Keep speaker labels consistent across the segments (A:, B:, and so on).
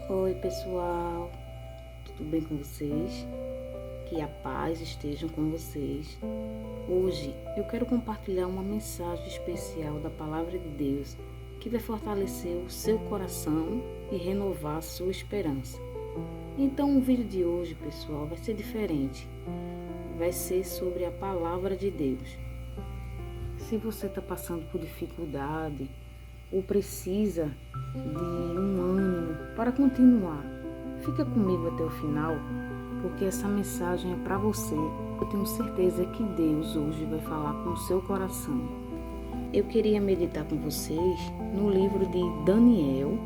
A: Oi pessoal, tudo bem com vocês? Que a paz esteja com vocês. Hoje eu quero compartilhar uma mensagem especial da Palavra de Deus que vai fortalecer o seu coração e renovar a sua esperança. Então o vídeo de hoje, pessoal, vai ser diferente. Vai ser sobre a Palavra de Deus. Se você está passando por dificuldade ou precisa de um ânimo para continuar, fica comigo até o final, porque essa mensagem é para você. Eu tenho certeza que Deus hoje vai falar com o seu coração. Eu queria meditar com vocês no livro de Daniel,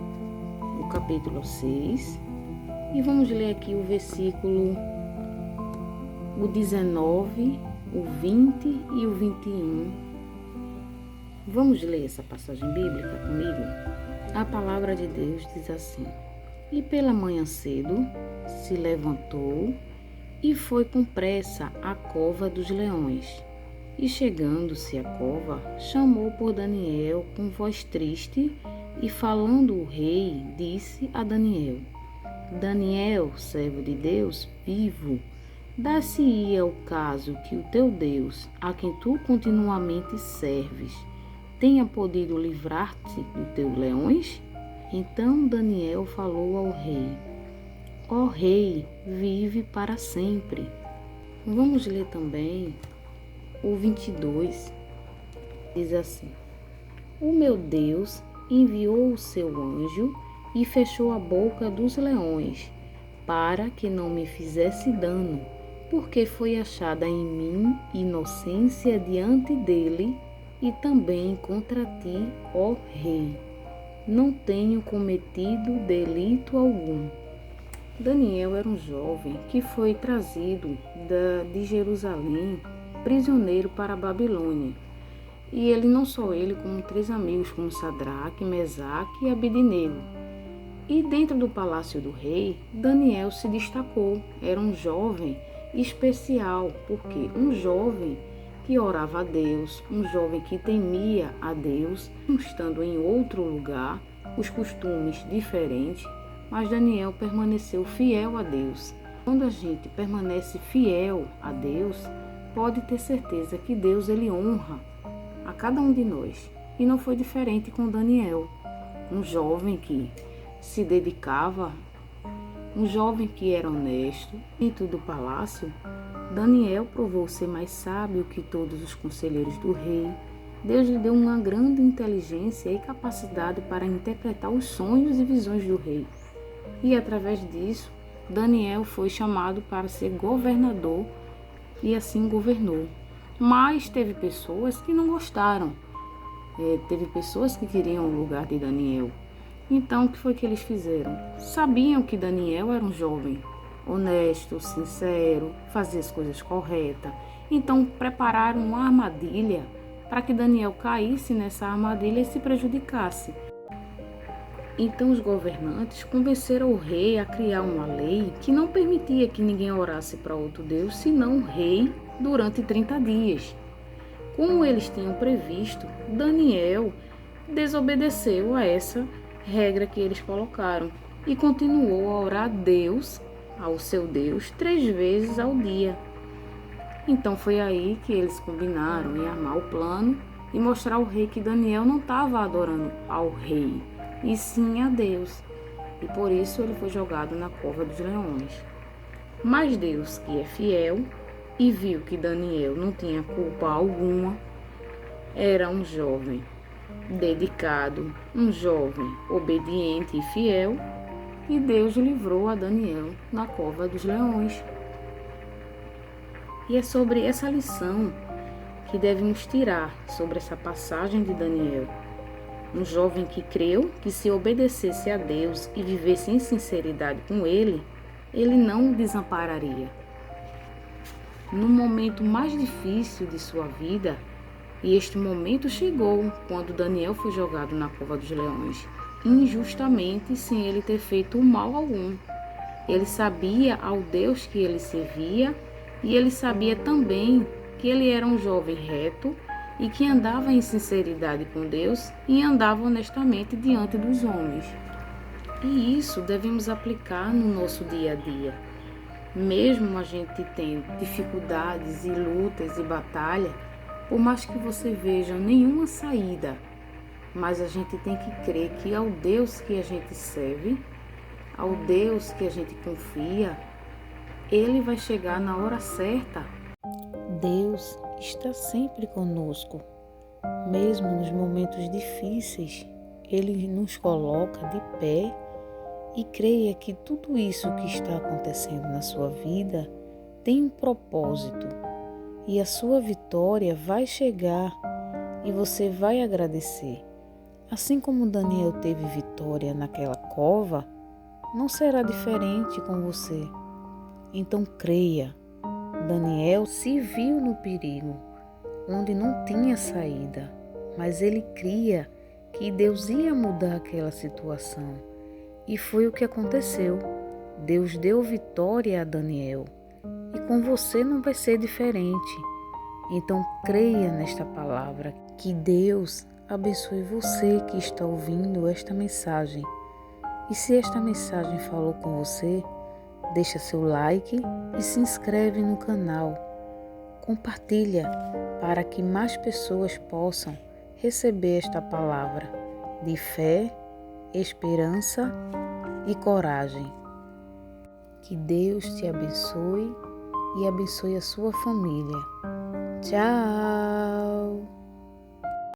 A: no capítulo 6, e vamos ler aqui o versículo o 19, o 20 e o 21. Vamos ler essa passagem bíblica comigo? A palavra de Deus diz assim: E pela manhã cedo se levantou e foi com pressa à cova dos leões. E chegando-se à cova, chamou por Daniel com voz triste, e falando o rei, disse a Daniel: Daniel, servo de Deus vivo, dar-se-ia o caso que o teu Deus, a quem tu continuamente serves, tenha podido livrar-te dos teus leões? Então Daniel falou ao rei: Ó rei, vive para sempre. Vamos ler também o 22. Diz assim: O meu Deus enviou o seu anjo e fechou a boca dos leões, para que não me fizesse dano, porque foi achada em mim inocência diante dele, e também contra ti, ó rei, não tenho cometido delito algum. Daniel era um jovem que foi trazido de Jerusalém, prisioneiro para a Babilônia. E ele, não só ele, como 3 amigos, como Sadraque, Mesaque e Abednego. E dentro do palácio do rei, Daniel se destacou. Era um jovem especial, porque um jovem que orava a Deus, um jovem que temia a Deus, estando em outro lugar, os costumes diferentes, mas Daniel permaneceu fiel a Deus. Quando a gente permanece fiel a Deus, pode ter certeza que Deus ele honra a cada um de nós. E não foi diferente com Daniel, um jovem que se dedicava, um jovem que era honesto. Dentro do palácio, Daniel provou ser mais sábio que todos os conselheiros do rei. Deus lhe deu uma grande inteligência e capacidade para interpretar os sonhos e visões do rei. E através disso, Daniel foi chamado para ser governador e assim governou. Mas teve pessoas que não gostaram. Teve pessoas que queriam o lugar de Daniel. Então, o que foi que eles fizeram? Sabiam que Daniel era um jovem honesto, sincero, fazia as coisas corretas. Então, prepararam uma armadilha para que Daniel caísse nessa armadilha e se prejudicasse. Então, os governantes convenceram o rei a criar uma lei que não permitia que ninguém orasse para outro Deus, senão o rei, durante 30 dias. Como eles tinham previsto, Daniel desobedeceu a essa regra que eles colocaram e continuou a orar a Deus, ao seu Deus, 3 vezes ao dia. Então foi aí que eles combinaram em armar o plano e mostrar ao rei que Daniel não estava adorando ao rei, e sim a Deus. E por isso ele foi jogado na cova dos leões. Mas Deus, que é fiel, e viu que Daniel não tinha culpa alguma, era um jovem dedicado, um jovem obediente e fiel, e Deus livrou a Daniel na cova dos leões. E é sobre essa lição que devemos tirar sobre essa passagem de Daniel. Um jovem que creu que se obedecesse a Deus e vivesse em sinceridade com ele não o desampararia. No momento mais difícil de sua vida, e este momento chegou quando Daniel foi jogado na cova dos leões, injustamente, sem ele ter feito mal algum. Ele sabia ao Deus que ele servia, e ele sabia também que ele era um jovem reto e que andava em sinceridade com Deus e andava honestamente diante dos homens. E isso devemos aplicar no nosso dia a dia. Mesmo a gente tendo dificuldades e lutas e batalha, por mais que você veja nenhuma saída, mas a gente tem que crer que ao Deus que a gente serve, ao Deus que a gente confia, Ele vai chegar na hora certa. Deus está sempre conosco, mesmo nos momentos difíceis. Ele nos coloca de pé e creia que tudo isso que está acontecendo na sua vida tem um propósito e a sua vitória vai chegar e você vai agradecer. Assim como Daniel teve vitória naquela cova, não será diferente com você. Então creia. Daniel se viu no perigo, onde não tinha saída, mas ele cria que Deus ia mudar aquela situação. E foi o que aconteceu. Deus deu vitória a Daniel. E com você não vai ser diferente. Então creia nesta palavra. Que Deus abençoe você que está ouvindo esta mensagem. E se esta mensagem falou com você, deixa seu like e se inscreve no canal. Compartilha para que mais pessoas possam receber esta palavra de fé, esperança e coragem. Que Deus te abençoe e abençoe a sua família. Tchau!